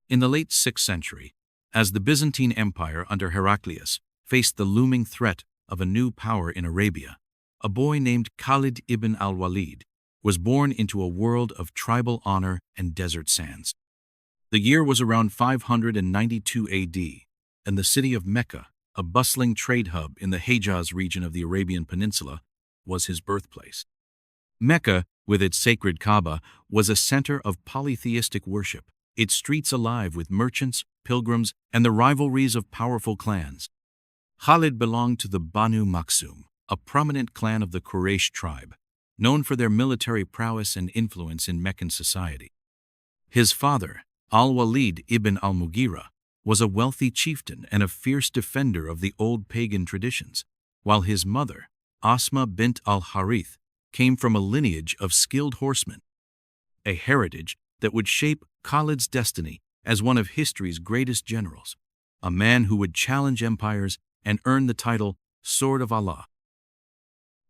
In the late 6th century, as the Byzantine Empire under Heraclius faced the looming threat of a new power in Arabia, a boy named Khalid ibn al-Walid was born into a world of tribal honor and desert sands. The year was around 592 AD, and the city of Mecca, a bustling trade hub in the Hejaz region of the Arabian Peninsula, was his birthplace. Mecca, with its sacred Kaaba, was a center of polytheistic worship, its streets alive with merchants, pilgrims, and the rivalries of powerful clans. Khalid belonged to the Banu Makhzum, a prominent clan of the Quraysh tribe, known for their military prowess and influence in Meccan society. His father, al-Walid ibn al-Mughira, was a wealthy chieftain and a fierce defender of the old pagan traditions, while his mother, Asma bint al-Harith, came from a lineage of skilled horsemen, a heritage that would shape Khalid's destiny as one of history's greatest generals, a man who would challenge empires and earn the title Sword of Allah.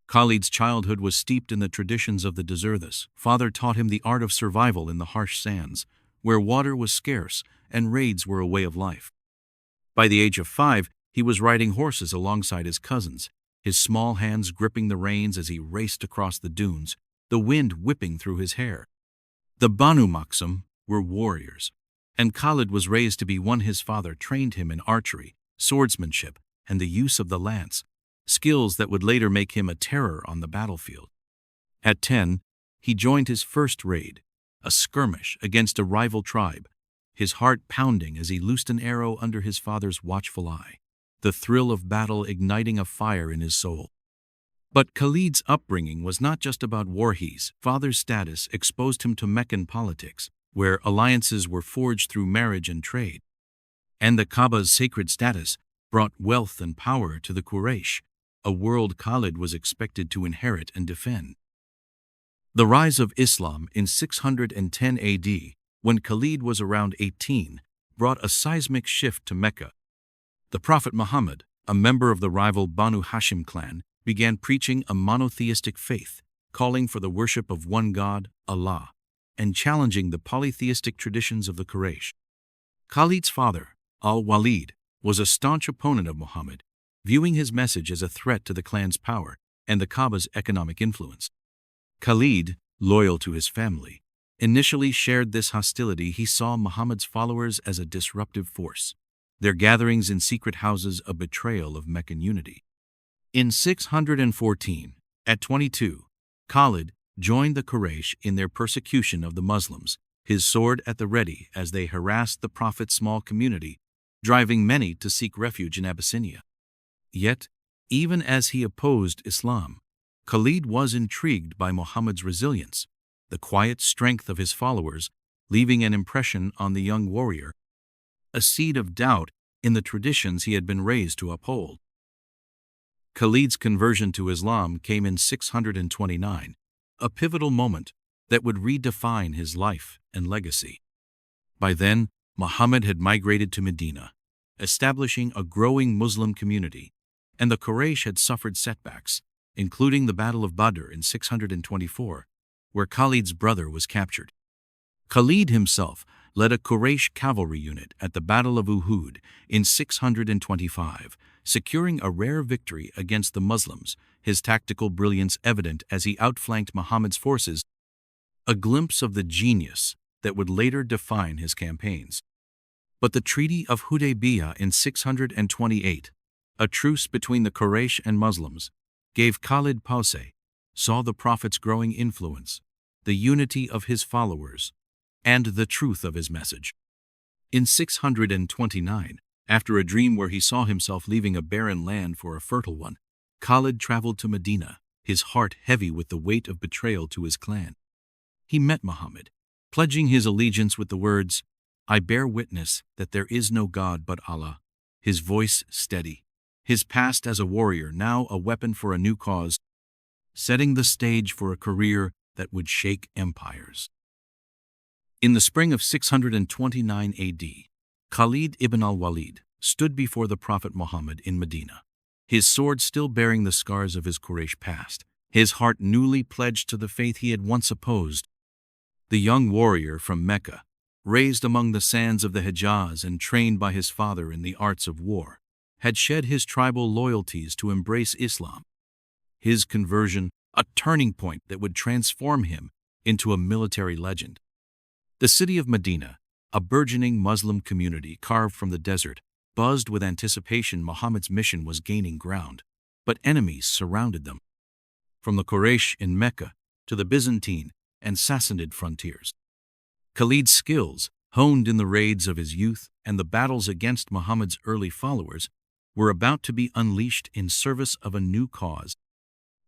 Khalid's childhood was steeped in the traditions of the Deserthus. Father taught him the art of survival in the harsh sands, where water was scarce and raids were a way of life. By the age of 5, he was riding horses alongside his cousins, his small hands gripping the reins as he raced across the dunes, the wind whipping through his hair. The Banu Makhzum were warriors, and Khalid was raised to be one. His father trained him in archery, swordsmanship, and the use of the lance, skills that would later make him a terror on the battlefield. At 10, he joined his first raid, a skirmish against a rival tribe, his heart pounding as he loosed an arrow under his father's watchful eye, the thrill of battle igniting a fire in his soul. But Khalid's upbringing was not just about war. His father's status exposed him to Meccan politics, where alliances were forged through marriage and trade. And the Kaaba's sacred status brought wealth and power to the Quraysh, a world Khalid was expected to inherit and defend. The rise of Islam in 610 AD, when Khalid was around 18, brought a seismic shift to Mecca. The Prophet Muhammad, a member of the rival Banu Hashim clan, began preaching a monotheistic faith, calling for the worship of one God, Allah, and challenging the polytheistic traditions of the Quraysh. Khalid's father, al-Walid, was a staunch opponent of Muhammad, viewing his message as a threat to the clan's power and the Kaaba's economic influence. Khalid, loyal to his family, initially shared this hostility. He saw Muhammad's followers as a disruptive force, their gatherings in secret houses a betrayal of Meccan unity. In 614, at 22, Khalid joined the Quraysh in their persecution of the Muslims, his sword at the ready as they harassed the Prophet's small community, driving many to seek refuge in Abyssinia. Yet, even as he opposed Islam, Khalid was intrigued by Muhammad's resilience, the quiet strength of his followers, leaving an impression on the young warrior, a seed of doubt in the traditions he had been raised to uphold. Khalid's conversion to Islam came in 629, a pivotal moment that would redefine his life and legacy. By then, Muhammad had migrated to Medina, establishing a growing Muslim community, and the Quraysh had suffered setbacks, including the Battle of Badr in 624, where Khalid's brother was captured. Khalid himself led a Quraysh cavalry unit at the Battle of Uhud in 625, securing a rare victory against the Muslims, his tactical brilliance evident as he outflanked Muhammad's forces, a glimpse of the genius that would later define his campaigns. But the Treaty of Hudaybiyah in 628, a truce between the Quraysh and Muslims, gave Khalid pause, saw the Prophet's growing influence, the unity of his followers, and the truth of his message. In 629, after a dream where he saw himself leaving a barren land for a fertile one, Khalid traveled to Medina, his heart heavy with the weight of betrayal to his clan. He met Muhammad, pledging his allegiance with the words, "I bear witness that there is no God but Allah," his voice steady, his past as a warrior now a weapon for a new cause, setting the stage for a career that would shake empires. In the spring of 629 AD, Khalid ibn al-Walid stood before the Prophet Muhammad in Medina, his sword still bearing the scars of his Quraysh past, his heart newly pledged to the faith he had once opposed. The young warrior from Mecca, raised among the sands of the Hejaz and trained by his father in the arts of war, had shed his tribal loyalties to embrace Islam. His conversion, a turning point that would transform him into a military legend. The city of Medina, a burgeoning Muslim community carved from the desert, buzzed with anticipation. Muhammad's mission was gaining ground, but enemies surrounded them. From the Quraysh in Mecca to the Byzantine and Sassanid frontiers. Khalid's skills, honed in the raids of his youth and the battles against Muhammad's early followers, were about to be unleashed in service of a new cause.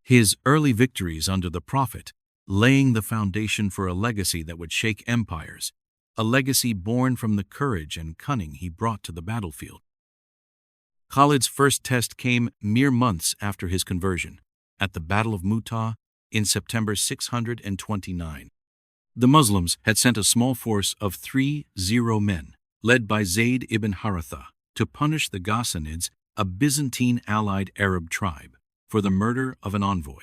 His early victories under the Prophet, laying the foundation for a legacy that would shake empires, a legacy born from the courage and cunning he brought to the battlefield. Khalid's first test came mere months after his conversion, at the Battle of Mu'tah in September 629. The Muslims had sent a small force of 30 men, led by Zayd ibn Haritha, to punish the Sassanids, a Byzantine-allied Arab tribe, for the murder of an envoy.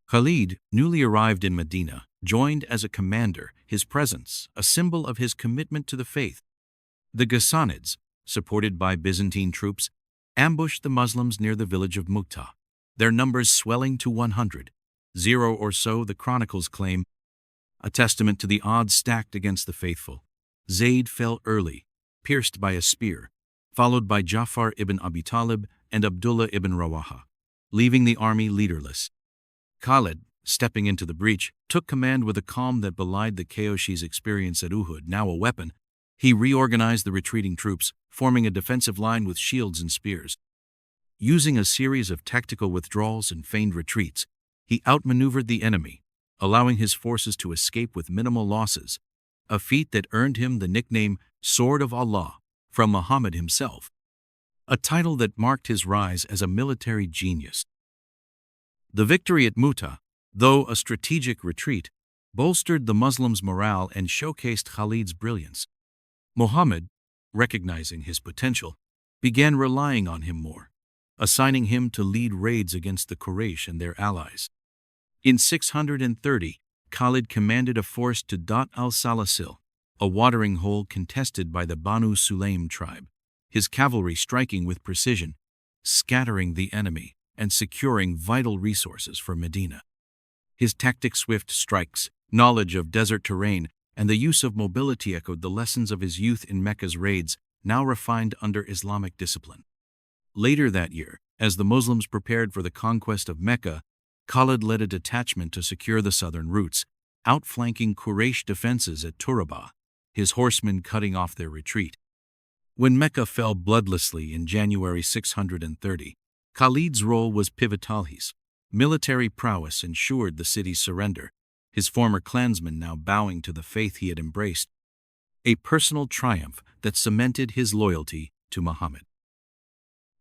Khalid, newly arrived in Medina, joined as a commander, his presence a symbol of his commitment to the faith. The Sassanids, supported by Byzantine troops, ambushed the Muslims near the village of Mu'tah, their numbers swelling to 100, or so the chronicles claim, a testament to the odds stacked against the faithful. Zayd fell early, pierced by a spear, followed by Ja'far ibn Abi Talib and Abdullah ibn Rawaha, leaving the army leaderless. Khalid, stepping into the breach, took command with a calm that belied the Quraysh's experience at Uhud. Now a weapon, he reorganized the retreating troops, forming a defensive line with shields and spears. Using a series of tactical withdrawals and feigned retreats, he outmaneuvered the enemy, allowing his forces to escape with minimal losses, a feat that earned him the nickname Sword of Allah from Muhammad himself, a title that marked his rise as a military genius. The victory at Mu'tah, though a strategic retreat, bolstered the Muslims' morale and showcased Khalid's brilliance. Muhammad, recognizing his potential, began relying on him more, assigning him to lead raids against the Quraysh and their allies. In 630, Khalid commanded a force to Dhat al-Salasil, a watering hole contested by the Banu Sulaym tribe, his cavalry striking with precision, scattering the enemy and securing vital resources for Medina. His tactic-swift strikes, knowledge of desert terrain, and the use of mobility echoed the lessons of his youth in Mecca's raids, now refined under Islamic discipline. Later that year, as the Muslims prepared for the conquest of Mecca, Khalid led a detachment to secure the southern routes, outflanking Quraysh defenses at Turabah, his horsemen cutting off their retreat. When Mecca fell bloodlessly in January 630, Khalid's role was pivotal. His military prowess ensured the city's surrender, his former clansmen now bowing to the faith he had embraced, a personal triumph that cemented his loyalty to Muhammad.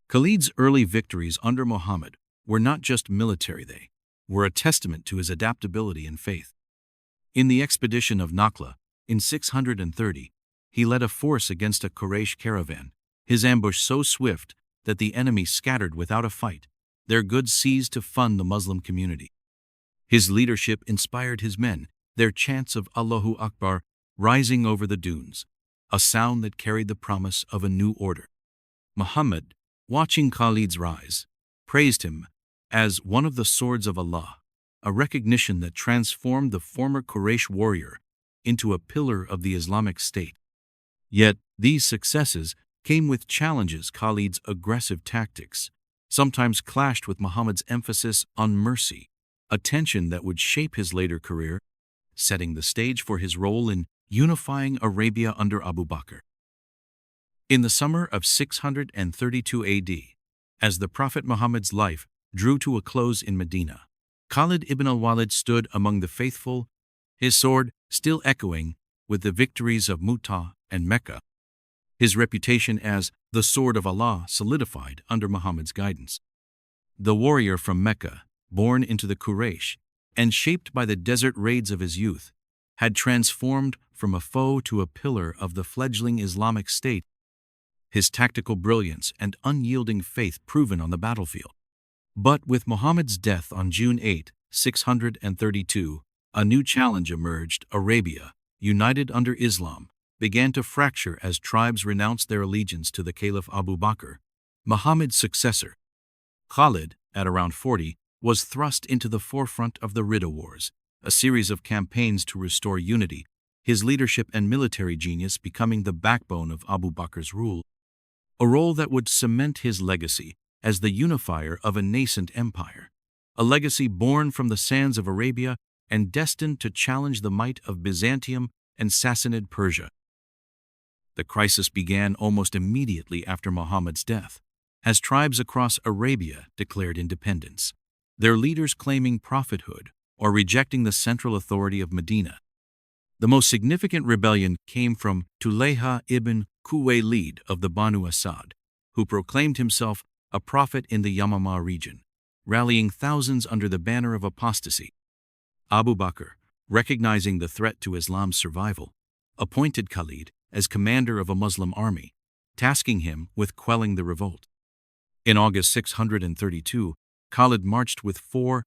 Khalid's early victories under Muhammad were not just military, they were a testament to his adaptability and faith. In the expedition of Nakhla, in 630, he led a force against a Quraysh caravan, his ambush so swift that the enemy scattered without a fight, their goods seized to fund the Muslim community. His leadership inspired his men, their chants of Allahu Akbar rising over the dunes, a sound that carried the promise of a new order. Muhammad, watching Khalid's rise, praised him as one of the swords of Allah, a recognition that transformed the former Quraysh warrior into a pillar of the Islamic State. Yet these successes came with challenges. Khalid's aggressive tactics sometimes clashed with Muhammad's emphasis on mercy, a tension that would shape his later career, setting the stage for his role in unifying Arabia under Abu Bakr. In the summer of 632 AD, as the Prophet Muhammad's life drew to a close in Medina, Khalid ibn al-Walid stood among the faithful, his sword still echoing with the victories of Mu'tah and Mecca. His reputation as the Sword of Allah solidified under Muhammad's guidance. The warrior from Mecca, born into the Quraysh and shaped by the desert raids of his youth, had transformed from a foe to a pillar of the fledgling Islamic State, his tactical brilliance and unyielding faith proven on the battlefield. But with Muhammad's death on June 8, 632, a new challenge emerged. Arabia, united under Islam, began to fracture as tribes renounced their allegiance to the Caliph Abu Bakr, Muhammad's successor. Khalid, at around 40, was thrust into the forefront of the Ridda Wars, a series of campaigns to restore unity, his leadership and military genius becoming the backbone of Abu Bakr's rule, a role that would cement his legacy as the unifier of a nascent empire, a legacy born from the sands of Arabia and destined to challenge the might of Byzantium and Sassanid Persia. The crisis began almost immediately after Muhammad's death, as tribes across Arabia declared independence, their leaders claiming prophethood or rejecting the central authority of Medina. The most significant rebellion came from Tulayha ibn Khuwaylid of the Banu Asad, who proclaimed himself a prophet in the Yamama region, rallying thousands under the banner of apostasy. Abu Bakr, recognizing the threat to Islam's survival, appointed Khalid as commander of a Muslim army, tasking him with quelling the revolt. In August 632, Khalid marched with 40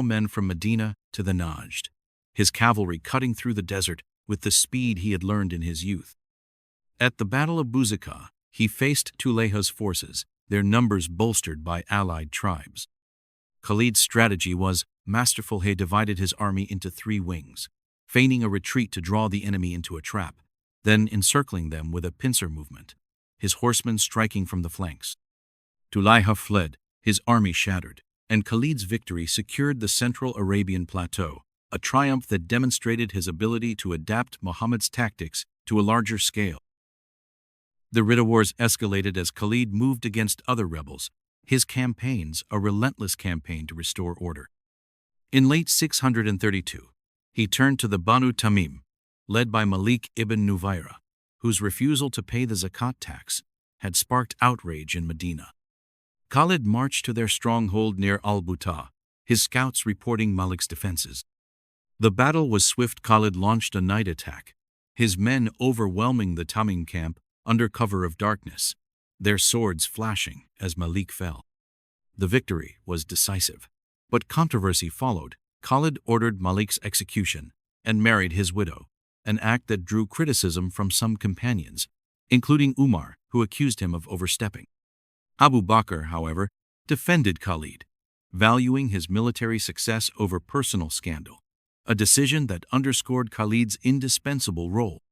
men from Medina to the Najd, his cavalry cutting through the desert with the speed he had learned in his youth. At the Battle of Buzaka, he faced Tulayha's forces, their numbers bolstered by allied tribes. Khalid's strategy was masterful. He divided his army into 3 wings, feigning a retreat to draw the enemy into a trap, then encircling them with a pincer movement, his horsemen striking from the flanks. Tulayha fled, his army shattered, and Khalid's victory secured the Central Arabian plateau, a triumph that demonstrated his ability to adapt Muhammad's tactics to a larger scale. The Ridda Wars escalated as Khalid moved against other rebels, his campaigns a relentless campaign to restore order. In late 632, he turned to the Banu Tamim, led by Malik ibn Nuwayra, whose refusal to pay the zakat tax had sparked outrage in Medina. Khalid marched to their stronghold near al-Buta, his scouts reporting Malik's defenses. The battle was swift. Khalid launched a night attack, his men overwhelming the Tamim camp under cover of darkness, their swords flashing as Malik fell. The victory was decisive, but controversy followed. Khalid ordered Malik's execution and married his widow, an act that drew criticism from some companions, including Umar, who accused him of overstepping. Abu Bakr, however, defended Khalid, valuing his military success over personal scandal, a decision that underscored Khalid's indispensable role.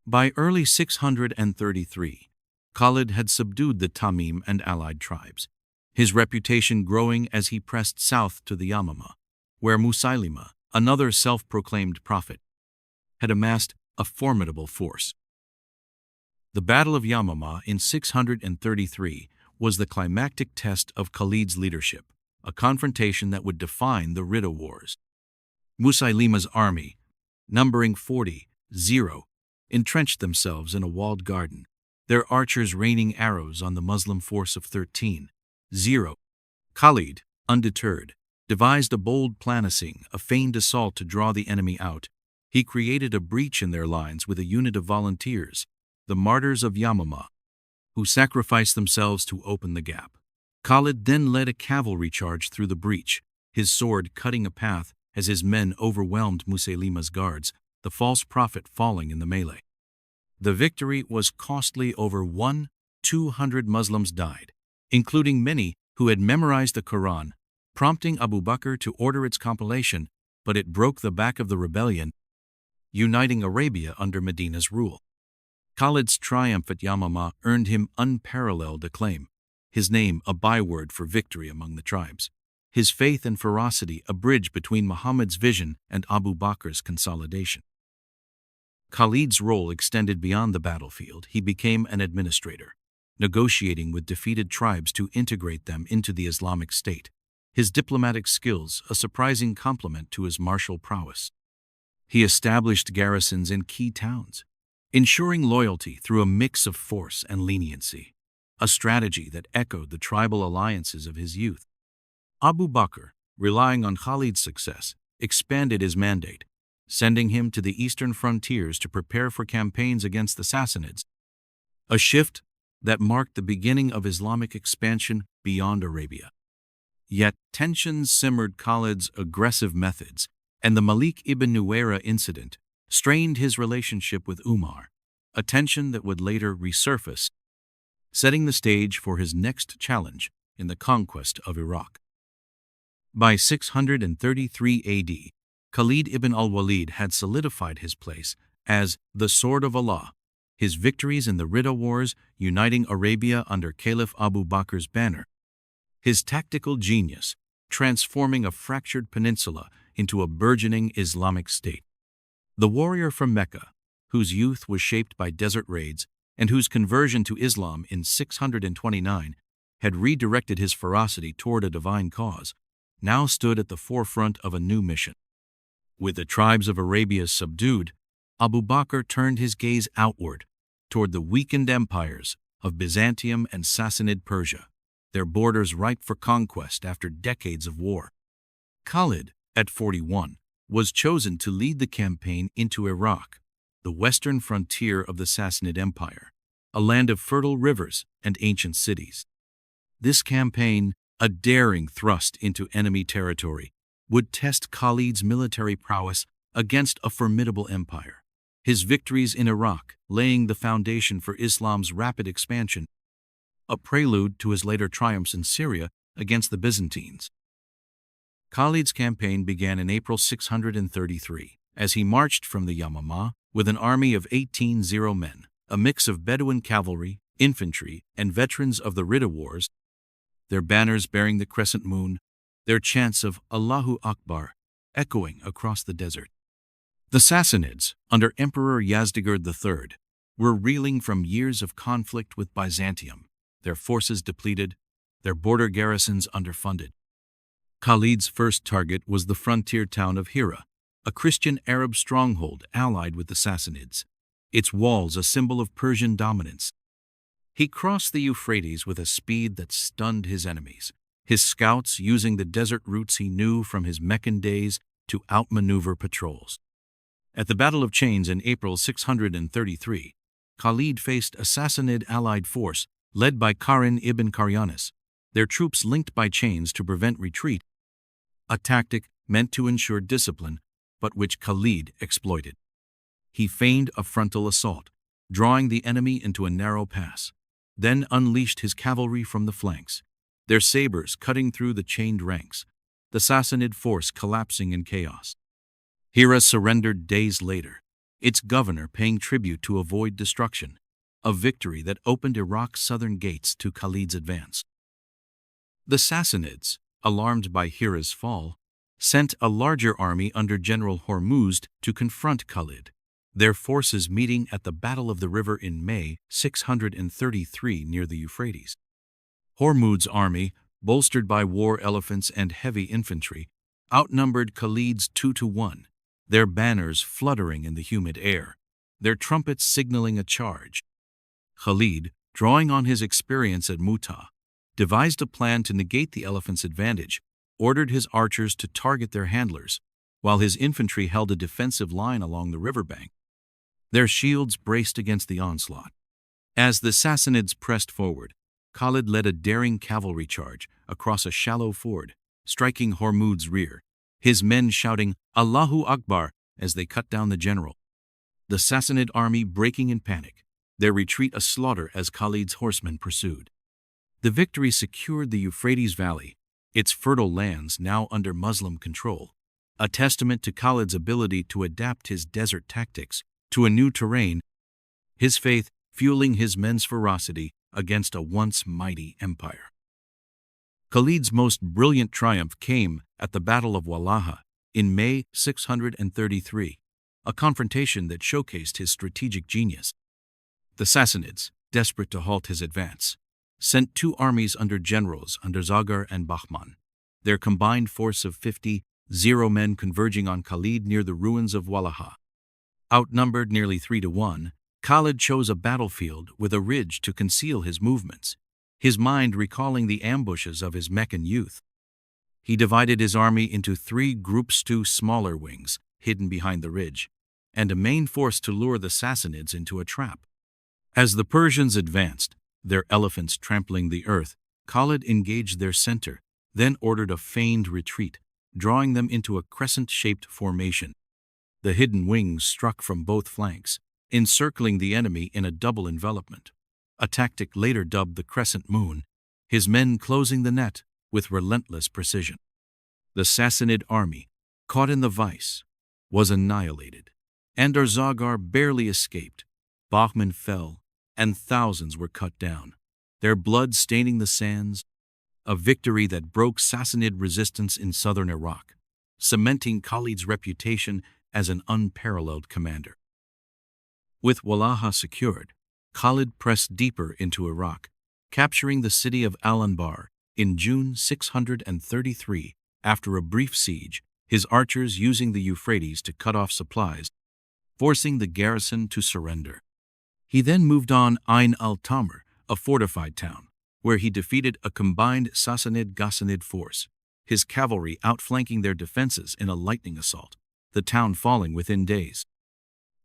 By early 633, Khalid had subdued the Tamim and allied tribes, his reputation growing as he pressed south to the Yamama, where Musaylima, another self-proclaimed prophet, had amassed a formidable force. The Battle of Yarmouk in 633 was the climactic test of Khalid's leadership, a confrontation that would define the Ridda Wars. Musaylima's army, numbering 40, entrenched themselves in a walled garden, their archers raining arrows on the Muslim force of 13. Khalid, undeterred, devised a bold planning, a feigned assault to draw the enemy out. He created a breach in their lines with a unit of volunteers, the martyrs of Yarmouk, who sacrificed themselves to open the gap. Khalid then led a cavalry charge through the breach, his sword cutting a path as his men overwhelmed Musaylima's guards, the false prophet falling in the melee. The victory was costly. Over 200 Muslims died, including many who had memorized the Quran, prompting Abu Bakr to order its compilation, but it broke the back of the rebellion, uniting Arabia under Medina's rule. Khalid's triumph at Yarmouk earned him unparalleled acclaim, his name a byword for victory among the tribes, his faith and ferocity a bridge between Muhammad's vision and Abu Bakr's consolidation. Khalid's role extended beyond the battlefield. He became an administrator, negotiating with defeated tribes to integrate them into the Islamic State, his diplomatic skills a surprising complement to his martial prowess. He established garrisons in key towns, ensuring loyalty through a mix of force and leniency, a strategy that echoed the tribal alliances of his youth. Abu Bakr, relying on Khalid's success, expanded his mandate, sending him to the eastern frontiers to prepare for campaigns against the Sassanids, a shift that marked the beginning of Islamic expansion beyond Arabia. Yet tensions simmered. Khalid's aggressive methods and the Malik ibn Nuwayra incident strained his relationship with Umar, a tension that would later resurface, setting the stage for his next challenge in the conquest of Iraq. By 633 AD, Khalid ibn al-Walid had solidified his place as the Sword of Allah, his victories in the Ridda Wars uniting Arabia under Caliph Abu Bakr's banner, his tactical genius transforming a fractured peninsula into a burgeoning Islamic state. The warrior from Mecca, whose youth was shaped by desert raids and whose conversion to Islam in 629 had redirected his ferocity toward a divine cause, now stood at the forefront of a new mission. With the tribes of Arabia subdued, Abu Bakr turned his gaze outward, toward the weakened empires of Byzantium and Sassanid Persia, their borders ripe for conquest after decades of war. Khalid, at 41, was chosen to lead the campaign into Iraq, the western frontier of the Sassanid Empire, a land of fertile rivers and ancient cities. This campaign, a daring thrust into enemy territory, would test Khalid's military prowess against a formidable empire, his victories in Iraq laying the foundation for Islam's rapid expansion, a prelude to his later triumphs in Syria against the Byzantines. Khalid's campaign began in April 633, as he marched from the Yamamah with an army of 18,000 men, a mix of Bedouin cavalry, infantry, and veterans of the Ridda Wars, their banners bearing the crescent moon, their chants of Allahu Akbar echoing across the desert. The Sassanids, under Emperor Yazdegerd III, were reeling from years of conflict with Byzantium, their forces depleted, their border garrisons underfunded. Khalid's first target was the frontier town of Hira, a Christian Arab stronghold allied with the Sassanids, its walls a symbol of Persian dominance. He crossed the Euphrates with a speed that stunned his enemies, his scouts using the desert routes he knew from his Meccan days to outmaneuver patrols. At the Battle of Chains in April 633, Khalid faced a Sassanid allied force led by Qarin ibn Qaryanis, their troops linked by chains to prevent retreat, a tactic meant to ensure discipline, but which Khalid exploited. He feigned a frontal assault, drawing the enemy into a narrow pass, then unleashed his cavalry from the flanks, their sabers cutting through the chained ranks, the Sassanid force collapsing in chaos. Hira surrendered days later, its governor paying tribute to avoid destruction, a victory that opened Iraq's southern gates to Khalid's advance. The Sassanids, alarmed by Hira's fall, sent a larger army under General Hormuzd to confront Khalid, their forces meeting at the Battle of the River in May 633 near the Euphrates. Hormuzd's army, bolstered by war elephants and heavy infantry, outnumbered Khalid's 2-1, their banners fluttering in the humid air, their trumpets signaling a charge. Khalid, drawing on his experience at Mu'tah, devised a plan to negate the elephants' advantage, ordered his archers to target their handlers, while his infantry held a defensive line along the riverbank. Their shields braced against the onslaught. As the Sassanids pressed forward, Khalid led a daring cavalry charge across a shallow ford, striking Hormuzd's rear, his men shouting Allahu Akbar as they cut down the general. The Sassanid army breaking in panic, their retreat a slaughter as Khalid's horsemen pursued. The victory secured the Euphrates Valley, its fertile lands now under Muslim control, a testament to Khalid's ability to adapt his desert tactics to a new terrain, his faith fueling his men's ferocity against a once mighty empire. Khalid's most brilliant triumph came at the Battle of Wallaha in May 633, a confrontation that showcased his strategic genius. The Sassanids, desperate to halt his advance, sent two armies under generals Zagar and Bahman, their combined force of 50 men converging on Khalid near the ruins of Wallaha. Outnumbered nearly 3-1, Khalid chose a battlefield with a ridge to conceal his movements, his mind recalling the ambushes of his Meccan youth. He divided his army into 3 groups, 2 smaller wings hidden behind the ridge, and a main force to lure the Sassanids into a trap. As the Persians advanced, their elephants trampling the earth, Khalid engaged their center, then ordered a feigned retreat, drawing them into a crescent-shaped formation. The hidden wings struck from both flanks, encircling the enemy in a double envelopment, a tactic later dubbed the crescent moon, his men closing the net with relentless precision. The Sassanid army, caught in the vice, was annihilated. Andarzaghar barely escaped. Bahman fell, and thousands were cut down, their blood staining the sands, a victory that broke Sassanid resistance in southern Iraq, cementing Khalid's reputation as an unparalleled commander. With Wallaha secured, Khalid pressed deeper into Iraq, capturing the city of al-Anbar in June 633 after a brief siege, his archers using the Euphrates to cut off supplies, forcing the garrison to surrender. He then moved on Ain al-Tamr, a fortified town, where he defeated a combined Sassanid-Ghassanid force, his cavalry outflanking their defenses in a lightning assault, the town falling within days.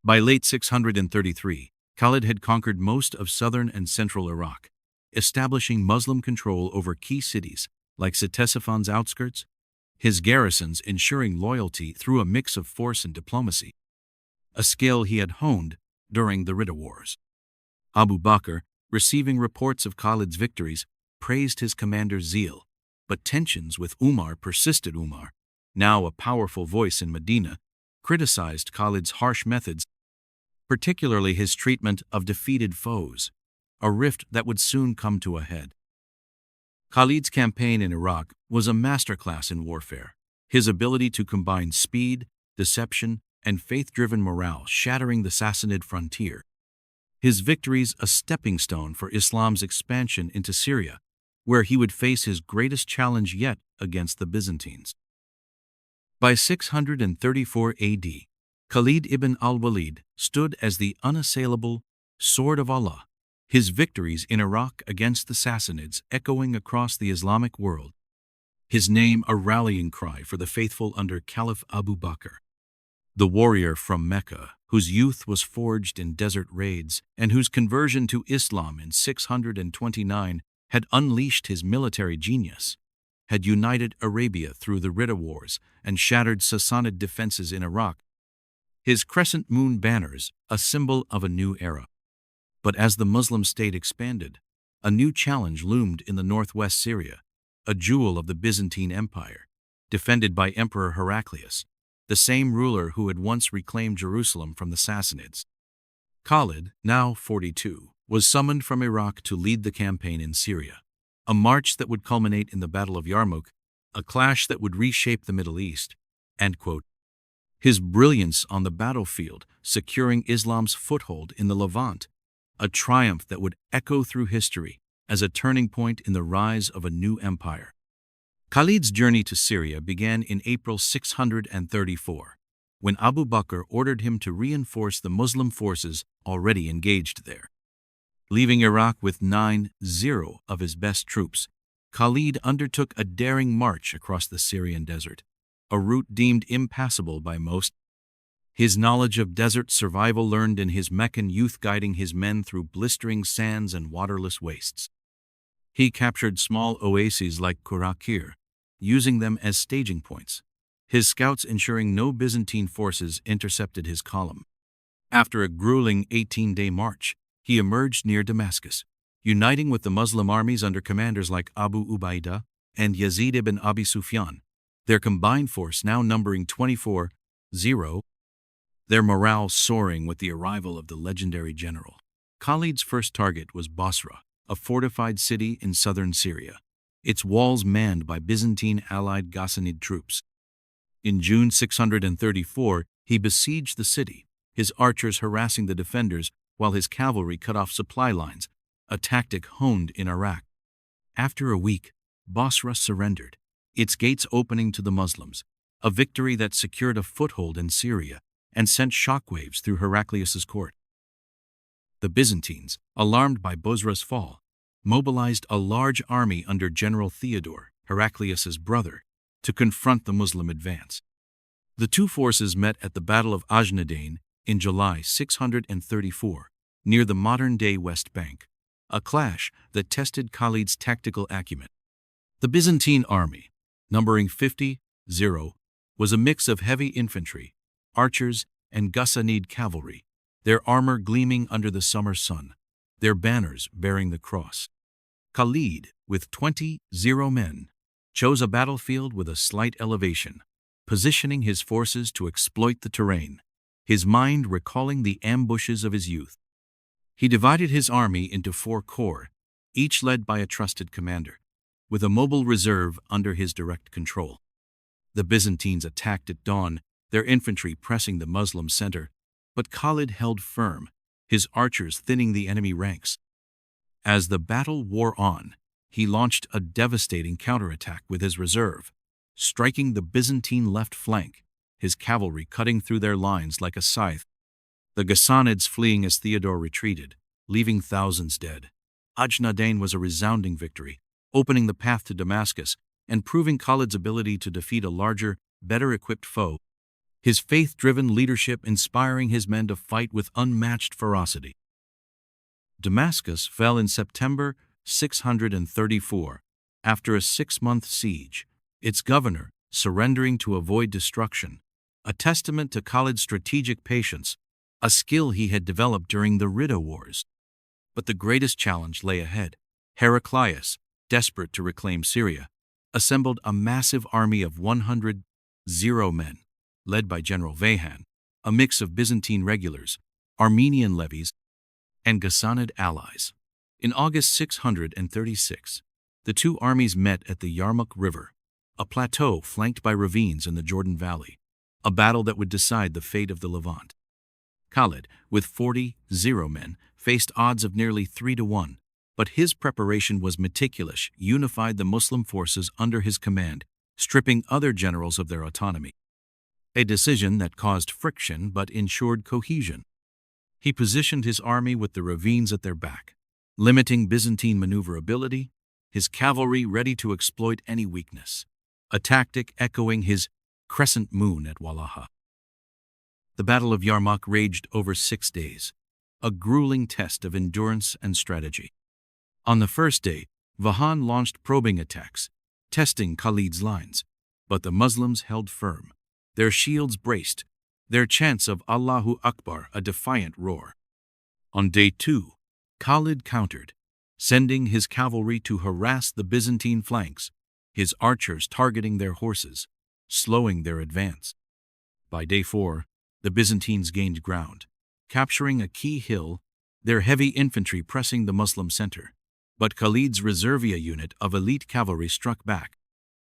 By late 633, Khalid had conquered most of southern and central Iraq, establishing Muslim control over key cities like Ctesiphan's outskirts, his garrisons ensuring loyalty through a mix of force and diplomacy, a skill he had honed during the Ridda Wars. Abu Bakr, receiving reports of Khalid's victories, praised his commander's zeal, but tensions with Umar persisted. Umar, now a powerful voice in Medina, criticized Khalid's harsh methods, particularly his treatment of defeated foes, a rift that would soon come to a head. Khalid's campaign in Iraq was a masterclass in warfare, his ability to combine speed, deception, and faith-driven morale shattering the Sassanid frontier. His victories a stepping stone for Islam's expansion into Syria, where he would face his greatest challenge yet against the Byzantines. By 634 AD, Khalid ibn al-Walid stood as the unassailable sword of Allah, his victories in Iraq against the Sassanids echoing across the Islamic world, his name a rallying cry for the faithful under Caliph Abu Bakr. The warrior from Mecca, whose youth was forged in desert raids and whose conversion to Islam in 629 had unleashed his military genius, had united Arabia through the Ridda Wars and shattered Sassanid defenses in Iraq, his crescent moon banners a symbol of a new era. But as the Muslim state expanded, a new challenge loomed in the northwest Syria, a jewel of the Byzantine Empire, defended by Emperor Heraclius, the same ruler who had once reclaimed Jerusalem from the Sassanids. Khalid, now 42, was summoned from Iraq to lead the campaign in Syria, a march that would culminate in the Battle of Yarmouk, a clash that would reshape the Middle East. End quote. His brilliance on the battlefield, securing Islam's foothold in the Levant, a triumph that would echo through history as a turning point in the rise of a new empire. Khalid's journey to Syria began in April 634, when Abu Bakr ordered him to reinforce the Muslim forces already engaged there. Leaving Iraq with 90 of his best troops, Khalid undertook a daring march across the Syrian desert, a route deemed impassable by most. His knowledge of desert survival learned in his Meccan youth guiding his men through blistering sands and waterless wastes. He captured small oases like Kurakir, using them as staging points, his scouts ensuring no Byzantine forces intercepted his column. After a grueling 18-day march, he emerged near Damascus, uniting with the Muslim armies under commanders like Abu Ubaidah and Yazid ibn Abi Sufyan, their combined force now numbering 24-0, their morale soaring with the arrival of the legendary general. Khalid's first target was Basra, a fortified city in southern Syria, its walls manned by Byzantine allied Ghassanid troops. In June 634, he besieged the city, his archers harassing the defenders while his cavalry cut off supply lines, a tactic honed in Iraq. After a week, Basra surrendered, its gates opening to the Muslims, a victory that secured a foothold in Syria and sent shockwaves through Heraclius's court. The Byzantines, alarmed by Basra's fall, mobilized a large army under General Theodore, Heraclius's brother, to confront the Muslim advance. The two forces met at the Battle of Ajnadain in July 634, near the modern-day West Bank, a clash that tested Khalid's tactical acumen. The Byzantine army, numbering 50-0, was a mix of heavy infantry, archers, and Ghassanid cavalry, their armor gleaming under the summer sun, their banners bearing the cross. Khalid, with 20 men, chose a battlefield with a slight elevation, positioning his forces to exploit the terrain, his mind recalling the ambushes of his youth. He divided his army into 4 corps, each led by a trusted commander, with a mobile reserve under his direct control. The Byzantines attacked at dawn, their infantry pressing the Muslim center, but Khalid held firm, his archers thinning the enemy ranks. As the battle wore on, he launched a devastating counterattack with his reserve, striking the Byzantine left flank, his cavalry cutting through their lines like a scythe. The Sassanids fleeing as Theodore retreated, leaving thousands dead. Ajnadain was a resounding victory, opening the path to Damascus and proving Khalid's ability to defeat a larger, better-equipped foe, his faith-driven leadership inspiring his men to fight with unmatched ferocity. Damascus fell in September 634, after a 6-month siege, its governor surrendering to avoid destruction, a testament to Khalid's strategic patience, a skill he had developed during the Ridda Wars. But the greatest challenge lay ahead. Heraclius, desperate to reclaim Syria, assembled a massive army of 100 men, led by General Vahan, a mix of Byzantine regulars, Armenian levies, and Ghassanid allies. In August 636, the two armies met at the Yarmouk River, a plateau flanked by ravines in the Jordan Valley, a battle that would decide the fate of the Levant. Khalid, with 40 men, faced odds of nearly 3-1, but his preparation was meticulous, unified the Muslim forces under his command, stripping other generals of their autonomy. A decision that caused friction but ensured cohesion. He positioned his army with the ravines at their back, limiting Byzantine maneuverability, his cavalry ready to exploit any weakness, a tactic echoing his crescent moon at Wallaha. The Battle of Yarmouk raged over 6 days, a grueling test of endurance and strategy. On the first day, Vahan launched probing attacks, testing Khalid's lines, but the Muslims held firm, their shields braced, their chants of Allahu Akbar a defiant roar. On day 2, Khalid countered, sending his cavalry to harass the Byzantine flanks, his archers targeting their horses, slowing their advance. By day 4, the Byzantines gained ground, capturing a key hill, their heavy infantry pressing the Muslim center. But Khalid's reservia unit of elite cavalry struck back,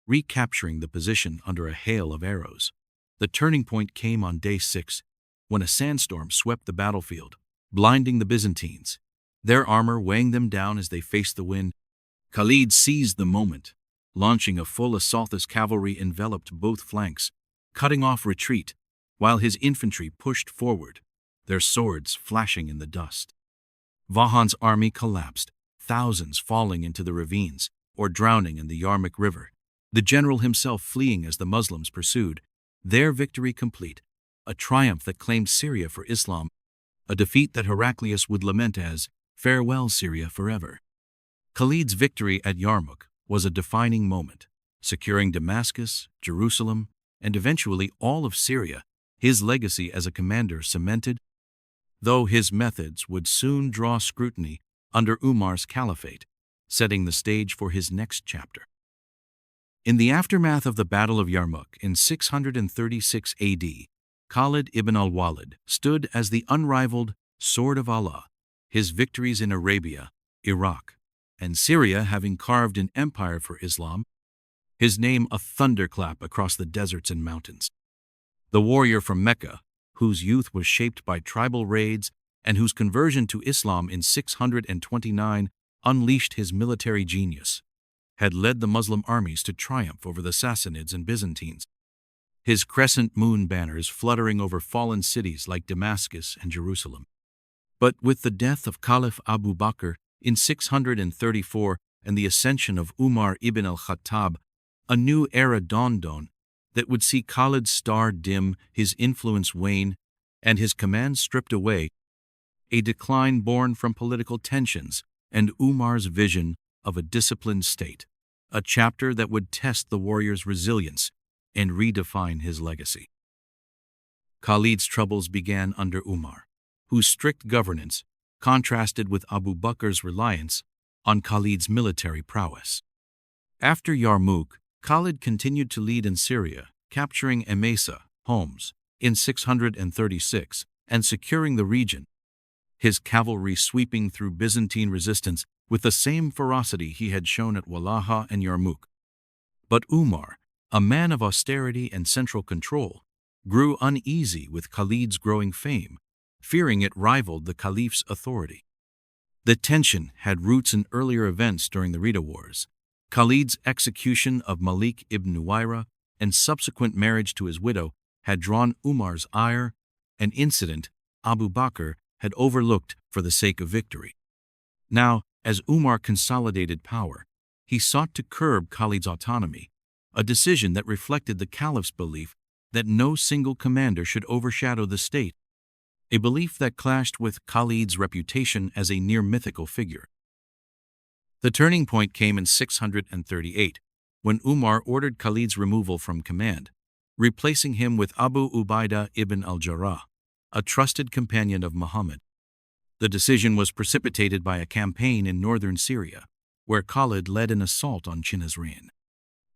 recapturing the position under a hail of arrows. The turning point came on day 6, when a sandstorm swept the battlefield, blinding the Byzantines, their armor weighing them down as they faced the wind. Khalid seized the moment, launching a full assault as cavalry enveloped both flanks, cutting off retreat, while his infantry pushed forward, their swords flashing in the dust. Vahan's army collapsed, thousands falling into the ravines or drowning in the Yarmouk River, the general himself fleeing as the Muslims pursued, their victory complete, a triumph that claimed Syria for Islam, a defeat that Heraclius would lament as, "Farewell Syria forever." Khalid's victory at Yarmouk was a defining moment, securing Damascus, Jerusalem, and eventually all of Syria, his legacy as a commander cemented, though his methods would soon draw scrutiny under Umar's caliphate, setting the stage for his next chapter. In the aftermath of the Battle of Yarmouk in 636 AD, Khalid ibn al-Walid stood as the unrivaled sword of Allah, his victories in Arabia, Iraq, and Syria having carved an empire for Islam, his name a thunderclap across the deserts and mountains. The warrior from Mecca, whose youth was shaped by tribal raids and whose conversion to Islam in 629 unleashed his military genius, had led the Muslim armies to triumph over the Sassanids and Byzantines, his crescent moon banners fluttering over fallen cities like Damascus and Jerusalem. But with the death of Caliph Abu Bakr in 634 and the ascension of Umar ibn al-Khattab, a new era dawned on that would see Khalid's star dim, his influence wane, and his command stripped away, a decline born from political tensions and Umar's vision of a disciplined state, a chapter that would test the warrior's resilience and redefine his legacy. Khalid's troubles began under Umar, whose strict governance contrasted with Abu Bakr's reliance on Khalid's military prowess. After Yarmouk, Khalid continued to lead in Syria, capturing Emesa, Homs, in 636 and securing the region, his cavalry sweeping through Byzantine resistance with the same ferocity he had shown at Walaha and Yarmouk. But Umar, a man of austerity and central control, grew uneasy with Khalid's growing fame, fearing it rivaled the caliph's authority. The tension had roots in earlier events during the Ridda Wars. Khalid's execution of Malik ibn Nuwayra and subsequent marriage to his widow had drawn Umar's ire, an incident Abu Bakr had overlooked for the sake of victory. Now, as Umar consolidated power, he sought to curb Khalid's autonomy, a decision that reflected the caliph's belief that no single commander should overshadow the state, a belief that clashed with Khalid's reputation as a near-mythical figure. The turning point came in 638, when Umar ordered Khalid's removal from command, replacing him with Abu Ubaidah ibn al-Jarrah, a trusted companion of Muhammad. The decision was precipitated by a campaign in northern Syria, where Khalid led an assault on Chinazrin.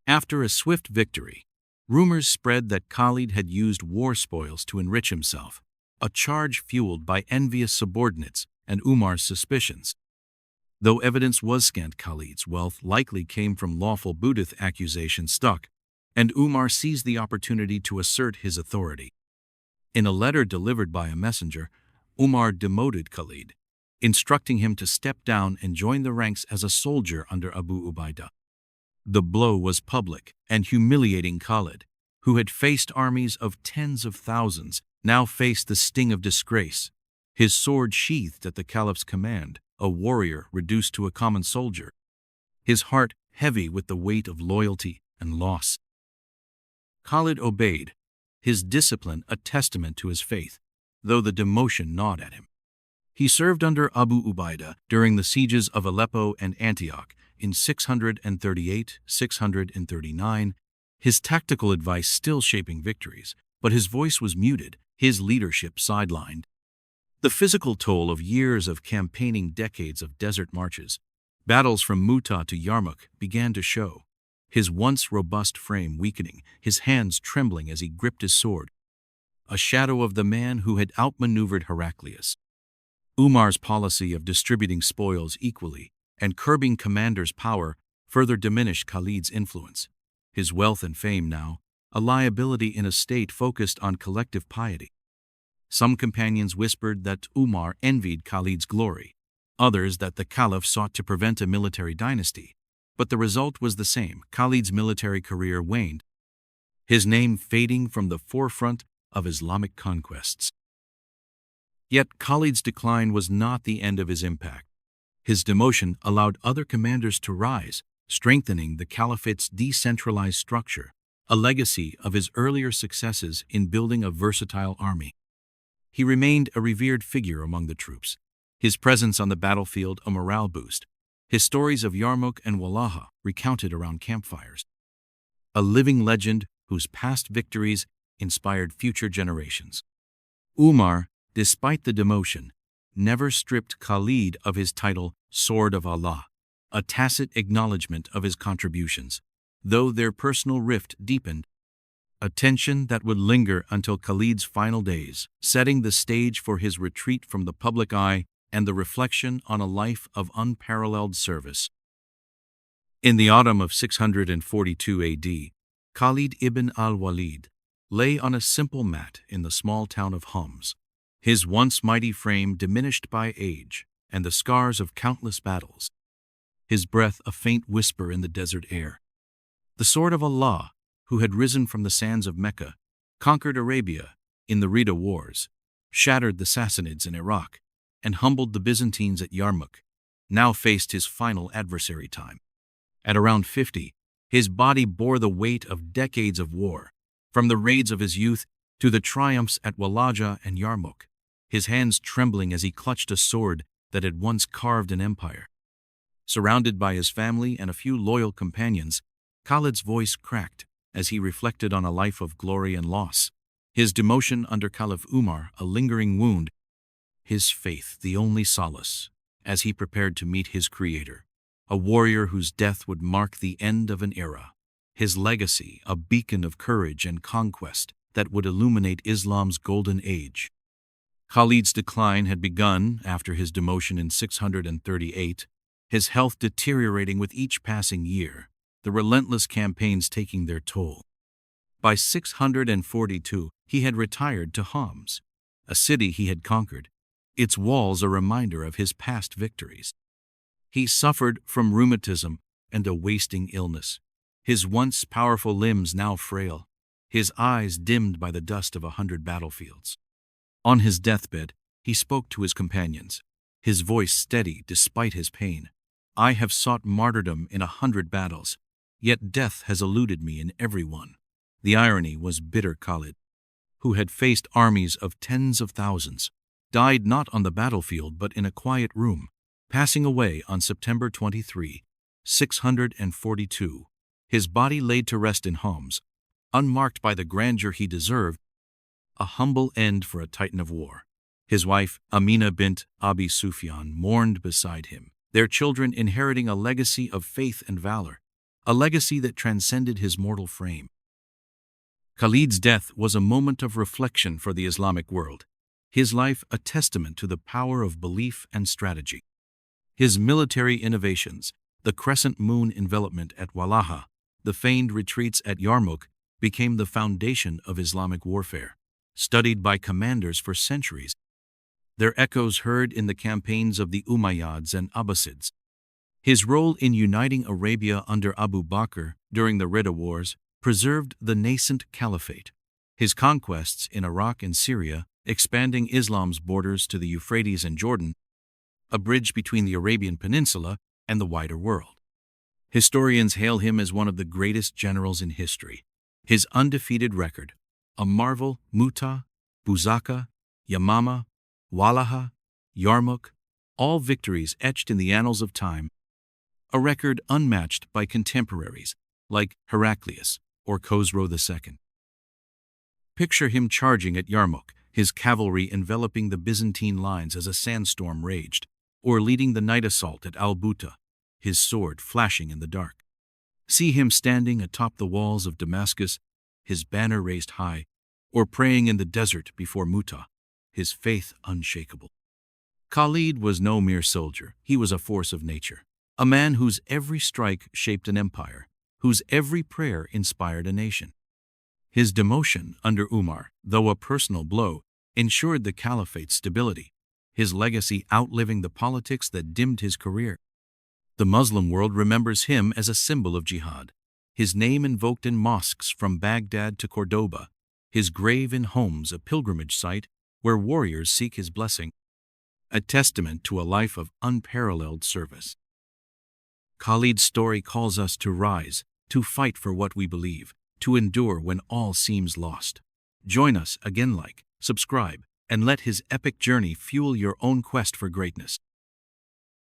After a swift victory, rumors spread that Khalid had used war spoils to enrich himself, a charge fueled by envious subordinates and Umar's suspicions. Though evidence was scant, Khalid's wealth likely came from lawful Buddhist accusations stuck, and Umar seized the opportunity to assert his authority. In a letter delivered by a messenger, Umar demoted Khalid, instructing him to step down and join the ranks as a soldier under Abu Ubaidah. The blow was public and humiliating. Khalid, who had faced armies of tens of thousands, now faced the sting of disgrace, his sword sheathed at the caliph's command, a warrior reduced to a common soldier, his heart heavy with the weight of loyalty and loss. Khalid obeyed, his discipline a testament to his faith, though the demotion gnawed at him. He served under Abu Ubaidah during the sieges of Aleppo and Antioch in 638-639, his tactical advice still shaping victories, but his voice was muted, his leadership sidelined. The physical toll of years of campaigning, decades of desert marches, battles from Mu'tah to Yarmouk began to show, his once robust frame weakening, his hands trembling as he gripped his sword, a shadow of the man who had outmaneuvered Heraclius. Umar's policy of distributing spoils equally and curbing commanders' power further diminished Khalid's influence. His wealth and fame now, a liability in a state focused on collective piety. Some companions whispered that Umar envied Khalid's glory, others that the caliph sought to prevent a military dynasty. But the result was the same. Khalid's military career waned, his name fading from the forefront of Islamic conquests. Yet Khalid's decline was not the end of his impact. His demotion allowed other commanders to rise, strengthening the caliphate's decentralized structure, a legacy of his earlier successes in building a versatile army. He remained a revered figure among the troops, his presence on the battlefield a morale boost, his stories of Yarmouk and Walaha recounted around campfires. A living legend whose past victories inspired future generations. Umar, despite the demotion, never stripped Khalid of his title Sword of Allah, a tacit acknowledgement of his contributions, though their personal rift deepened, a tension that would linger until Khalid's final days, setting the stage for his retreat from the public eye and the reflection on a life of unparalleled service. In the autumn of 642 AD, Khalid ibn al-Walid lay on a simple mat in the small town of Homs, his once mighty frame diminished by age and the scars of countless battles, his breath a faint whisper in the desert air. The sword of Allah, who had risen from the sands of Mecca, conquered Arabia in the Ridda Wars, shattered the Sassanids in Iraq, and humbled the Byzantines at Yarmouk, now faced his final adversary time. At around 50, his body bore the weight of decades of war, from the raids of his youth to the triumphs at Walaja and Yarmouk, his hands trembling as he clutched a sword that had once carved an empire. Surrounded by his family and a few loyal companions, Khalid's voice cracked as he reflected on a life of glory and loss, his demotion under Caliph Umar a lingering wound, his faith the only solace, as he prepared to meet his creator, a warrior whose death would mark the end of an era, his legacy a beacon of courage and conquest that would illuminate Islam's golden age. Khalid's decline had begun after his demotion in 638, his health deteriorating with each passing year, the relentless campaigns taking their toll. By 642, he had retired to Homs, a city he had conquered, its walls a reminder of his past victories. He suffered from rheumatism and a wasting illness, his once powerful limbs now frail, his eyes dimmed by the dust of 100 battlefields. On his deathbed, he spoke to his companions, his voice steady despite his pain. "I have sought martyrdom in 100 battles, yet death has eluded me in every one." The irony was bitter. Khalid, who had faced armies of tens of thousands, died not on the battlefield but in a quiet room, passing away on September 23, 642, his body laid to rest in Homs, unmarked by the grandeur he deserved, a humble end for a titan of war. His wife, Amina bint Abi Sufyan, mourned beside him, their children inheriting a legacy of faith and valor, a legacy that transcended his mortal frame. Khalid's death was a moment of reflection for the Islamic world, his life a testament to the power of belief and strategy. His military innovations, the crescent moon envelopment at Walaha, the feigned retreats at Yarmouk, became the foundation of Islamic warfare, studied by commanders for centuries. Their echoes heard in the campaigns of the Umayyads and Abbasids. His role in uniting Arabia under Abu Bakr during the Ridda Wars preserved the nascent caliphate. His conquests in Iraq and Syria, expanding Islam's borders to the Euphrates and Jordan, a bridge between the Arabian Peninsula and the wider world. Historians hail him as one of the greatest generals in history. His undefeated record, a marvel, Mu'tah, Buzaka, Yamama, Walaha, Yarmouk, all victories etched in the annals of time, a record unmatched by contemporaries like Heraclius or Khosrow II. Picture him charging at Yarmouk, his cavalry enveloping the Byzantine lines as a sandstorm raged, or leading the night assault at al-Buta, his sword flashing in the dark. See him standing atop the walls of Damascus, his banner raised high, or praying in the desert before Mu'tah, his faith unshakable. Khalid was no mere soldier, he was a force of nature, a man whose every strike shaped an empire, whose every prayer inspired a nation. His demotion under Umar, though a personal blow, ensured the caliphate's stability, his legacy outliving the politics that dimmed his career. The Muslim world remembers him as a symbol of jihad, his name invoked in mosques from Baghdad to Cordoba, his grave in Homs a pilgrimage site where warriors seek his blessing, a testament to a life of unparalleled service. Khalid's story calls us to rise, to fight for what we believe, to endure when all seems lost. Join us again, like, subscribe, and let his epic journey fuel your own quest for greatness.